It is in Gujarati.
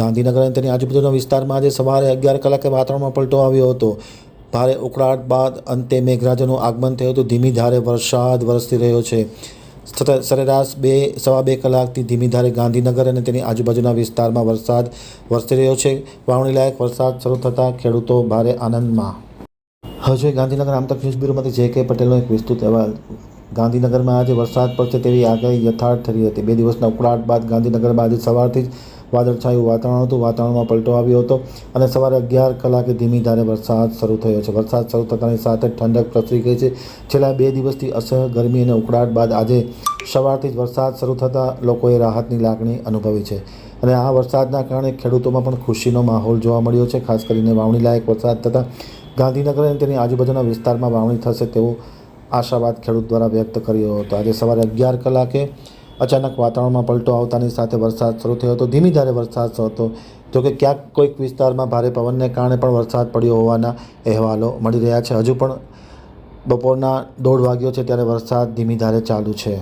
ગાંધીનગર અને તેની આજુબાજુના વિસ્તારમાં આજે સવારે 11 કલાકે વાતાવરણમાં પલટો આવ્યો હતો। ભારે ઉકળાટ બાદ અંતે મેઘરાજાનું આગમન થયું હતું। ધીમી ધારે વરસાદ વરસી રહ્યો છે। સરેરાશ સવા બે કલાકથી ધીમી ધારે ગાંધીનગર અને તેની આજુબાજુના વિસ્તારમાં વરસાદ વરસી રહ્યો છે। વાવણી લાયક વરસાદ શરૂ થતાં ખેડૂતો ભારે આનંદમાં। હવે ગાંધીનગર આમતક ન્યૂઝ બ્યુરોમાંથી જે કે પટેલનો એક વિસ્તૃત અહેવાલ। ગાંધીનગરમાં આજે વરસાદ પડશે તેવી આગાહી યથાર્થ થઈ હતી। 2 દિવસના ઉકળાટ બાદ ગાંધીનગરમાં આજે સવારથી જ વાદળછાયું વાતાવરણ હતું। વાતાવરણમાં પલટો આવ્યો હતો અને સવારે 11 કલાકે ધીમી ધારે વરસાદ શરૂ થયો છે। વરસાદ શરૂ થતાની સાથે ઠંડક પ્રસરી ગઈ છે। છેલ્લા 2 દિવસથી અસહ્ય ગરમી અને ઉકળાટ બાદ આજે સવારથી જ વરસાદ શરૂ થતાં લોકોએ રાહતની લાગણી અનુભવી છે અને આ વરસાદના કારણે ખેડૂતોમાં પણ ખુશીનો માહોલ જોવા મળ્યો છે। ખાસ કરીને વાવણી લાયક વરસાદ થતાં ગાંધીનગર અને તેની આજુબાજુના વિસ્તારમાં વાવણી થશે તેવો આશાવાદ ખેડૂત દ્વારા વ્યક્ત કર્યો હતો। આજે સવારે 11 કલાકે અચાનક વાતાવરણમાં પલટો આવતાની સાથે વરસાદ શરૂ થયો હતો। ધીમી ધારે વરસાદ હતો, જોકે ક્યાંક કોઈક વિસ્તારમાં ભારે પવનને કારણે પણ વરસાદ પડ્યો હોવાના અહેવાલો મળી રહ્યા છે। હજુ પણ બપોરના 1:30 વાગ્યો છે ત્યારે વરસાદ ધીમી ધારે ચાલુ છે।